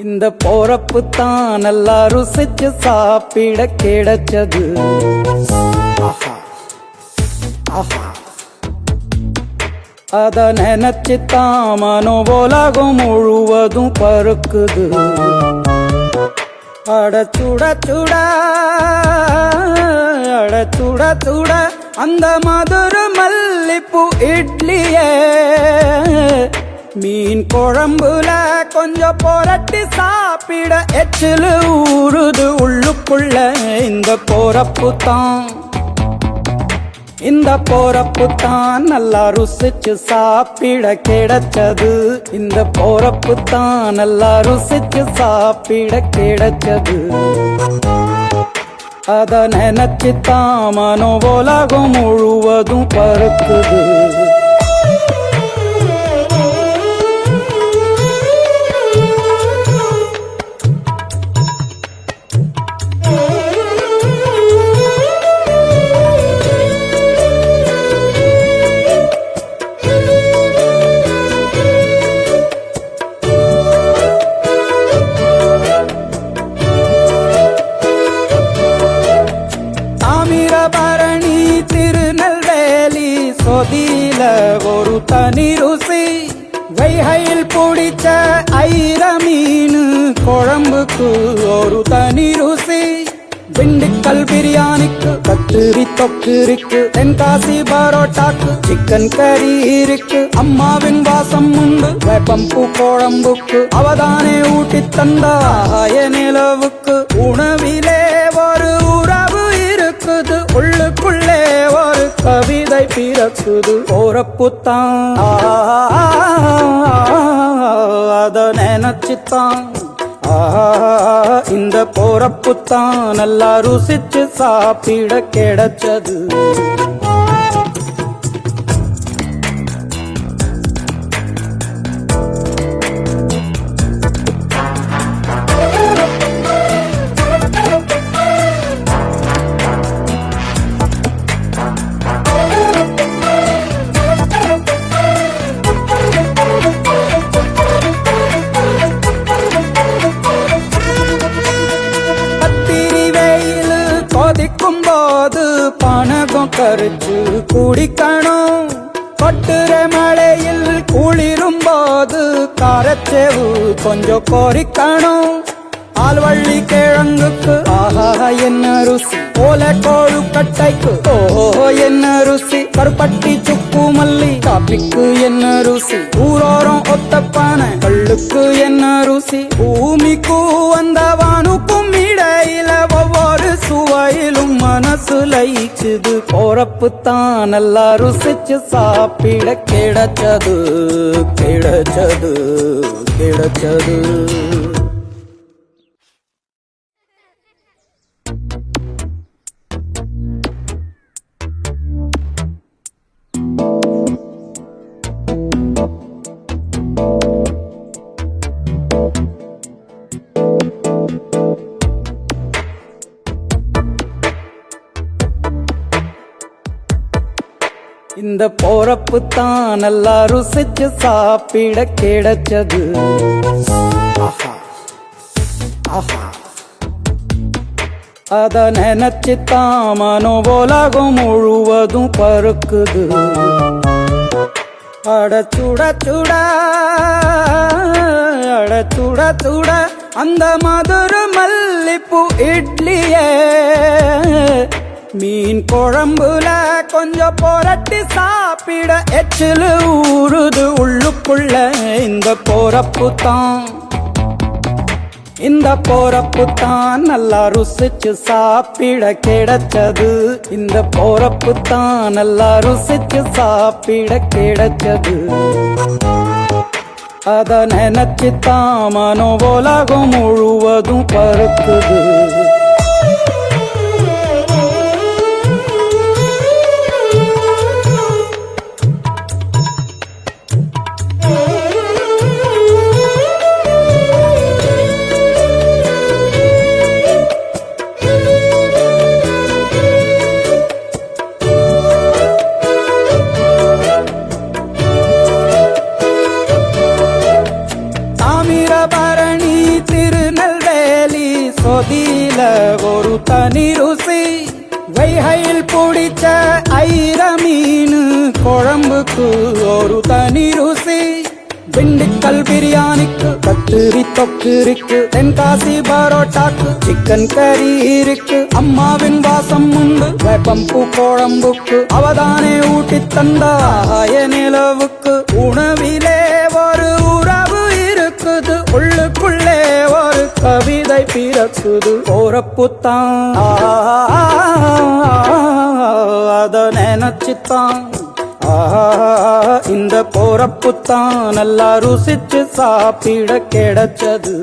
இந்த போறப்பு தான் நல்லா ருசிச்சு சாப்பிட கிடைச்சது. ஆஹா ஆஹா, அத நினைச்சுத்தான் மனோ உலகம் முழுவதும் பருக்குது. அட சுட சுட அட சுட சுட அந்த மதுர மல்லிப்பூ இட்லியே மீன் குழம்புல கொஞ்சம் புரட்டி சாப்பிட எச்சிலு ஊறுது உள்ளுக்குள்ள. இந்த போறப்பு தான் இந்த போறப்பு தான் நல்லா ருசிச்சு சாப்பிட கிடைச்சது. இந்த போறப்பு தான் நல்லா ருசிச்சு சாப்பிட கிடைச்சது. அத நினைச்சுத்தான் மனோ உலகம் முழுவதும் பருக்குது. பரணி திருநெல்வேலி சொதியில ஒரு தனி ருசி. வைகையில் பிடிச்ச ஐர மீன் குழம்புக்கு ஒரு தனி ருசி. திண்டுக்கல் பிரியாணிக்கு கத்திரி தொக்கு இருக்கு. தென்காசி பரோட்டாக்கு சிக்கன் கறி இருக்கு. அம்மாவின் வாசம் உண்டு வேப்பம்பூ குழம்புக்கு. அவதானே ஊட்டி தந்தா நிலவுக்கு. உணவிலே ஒரு உறவு இருக்குது. உள்ளுக்குள்ளே ஒரு கவிதை பிறக்குது. போறப்புத்தான் அத நினைச்சுத்தான் இந்த போறப்புத்தான் நல்லா ருசிச்சு சாப்பிட கிடைச்சது. போது பணகம் கரைச்சு குடிக்கணும். கொட்டுற மழையில் குளிரும் போது காரச்சேவு கொஞ்சம் கொறிக்கணும். ஆல்வள்ளி கிழங்குக்கு ஆஹா என்ன ருசி. போல கோழுக்கட்டைக்கு ஓஹோ என்ன ருசி. கருப்பட்டி சுக்கு மல்லி காப்பிக்கு என்ன ருசி. ஊரோரம் ஒத்தப்பான கல்லுக்கு என்ன ருசி. பூமிக்கு வந்த வானுக்கும் இடையில ஒவ்வொரு சுவையிலும் மனசு லயிச்சுது. போறப்பு தான் நல்லா ருசிச்சு சாப்பிட கிடைச்சது கிடைச்சது கிடைச்சது. இந்த போறப்பு தான் நல்லா ருசிச்சு சாப்பிட கிடைச்சது. ஆஹா ஆஹா, அத நினைச்சுத்தான் மனோ உலகம் முழுவதும் பருக்குது. அட சுட சுட அட சுட சுட அந்த மதுர மல்லிப்பூ இட்லியே மீன் குழம்புல கொஞ்சம் புரட்டி சாப்பிட எச்சிலு ஊறுது உள்ளுக்குள்ள. இந்த போறப்பு தான் இந்த போறப்பு தான் நல்லா ருசிச்சு சாப்பிட கிடைச்சது. இந்த போறப்பு தான் நல்லா ருசிச்சு சாப்பிட கிடைச்சது. அத நினைச்சுத்தான் மனோ உலகம் முழுவதும் பருக்குது. பரணி குழம்புக்கு ஒரு தனி ருசி. திண்டுக்கல் பிரியாணிக்கு கத்திரி தொக்கு இருக்கு. தென்காசி பரோட்டாக்கு சிக்கன் கறி இருக்கு. அம்மாவின் வாசம் உண்டு வேப்பம்பூ குழம்புக்கு. அவதானே ஊட்டி தந்தாய நிலவுக்கு. உணவிலே ஒரு உறவு இருக்குது. உள்ளுக்குள்ளே ஒரு கவிதை பிறக்குது. போறப்புத்தான் அத நினைச்சுத்தான் இந்த போறப்புத்தான் நல்லா ருசிச்சு சாப்பிட கிடைச்சது.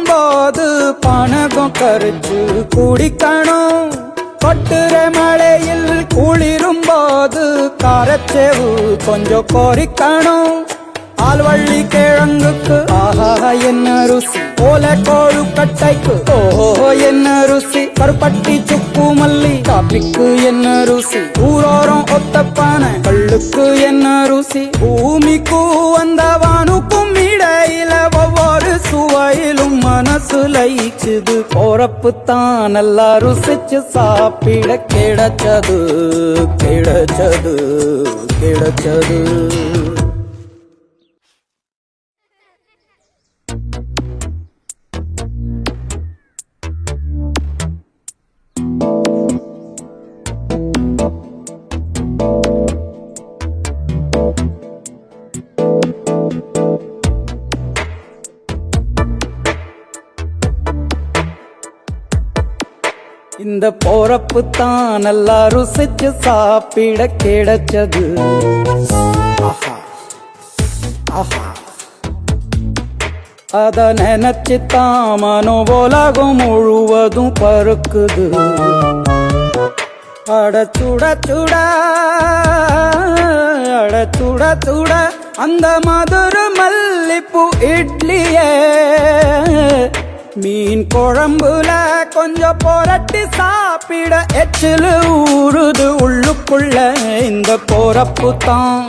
போது பணகம் கரைச்சு குடிக்கணும். கொட்டுற மழையில் குளிரும் போது காரச்சேவு கொஞ்சம் கொறிக்கணும். ஆல்வள்ளி கிழங்குக்கு ஆஹா என்ன ருசி. ஓலை கோழுக்கட்டைக்கு ஓஹோ என்ன ருசி. கருப்பட்டி சுக்கு மல்லி காப்பிக்கு என்ன ருசி. ஊரோரம் ஒத்தப்பான கல்லுக்கு என்ன ருசி. பூமிக்கு வந்தவானுக்கும் இடையில ஒவ்வொரு சுவையிலும் மனசு லயிச்சுது. போறப்புத்தான் நல்லா ருசிச்சு சாப்பிட கிடைச்சது கிடைச்சது கிடைச்சது. இந்த போறப்புத்தான் நல்லா ருசிச்சு சாப்பிட கிடைச்சது. அத நினைச்சுத்தான் மனோ உலகம் முழுவதும் பருக்குது. அட சுட சுட அட சுட சுட அந்த மதுர மல்லிப்பூ இட்லியே. மீன் குழம்புல கொஞ்சம் புரட்டி சாப்பிட எச்சிலு ஊறுது உள்ளுக்குள்ள. இந்த போறப்புத்தான்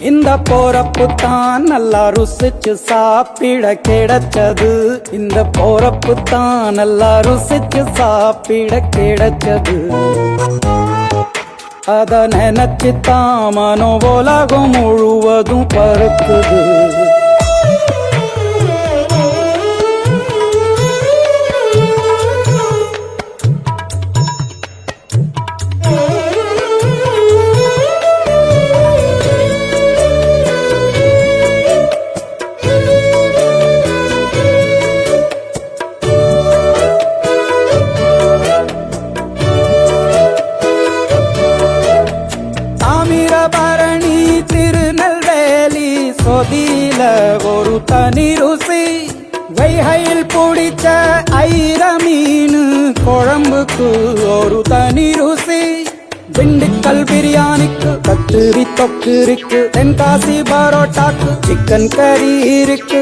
இந்த போறப்புத்தான் நல்லா ருசிச்சு சாப்பிட கிடைச்சது. இந்த போறப்புத்தான் நல்லா ருசிச்சு சாப்பிட கிடைச்சது. அத நினைச்சுத்தான் மனோ உலகம் முழுவதும் பருக்குது. தாமிரபரணி திருநெல்வேலி சொதியில ஒரு தனி ருசி. வைகையில் பிடிச்ச ஐர மீன் குழம்புக்கு ஒரு தனி ருசி. திண்டுக்கல் பிரியாணிக்கு கத்திரி தொக்கு இருக்கு. தென்காசி பரோட்டாக்கு சிக்கன் கறி இருக்கு.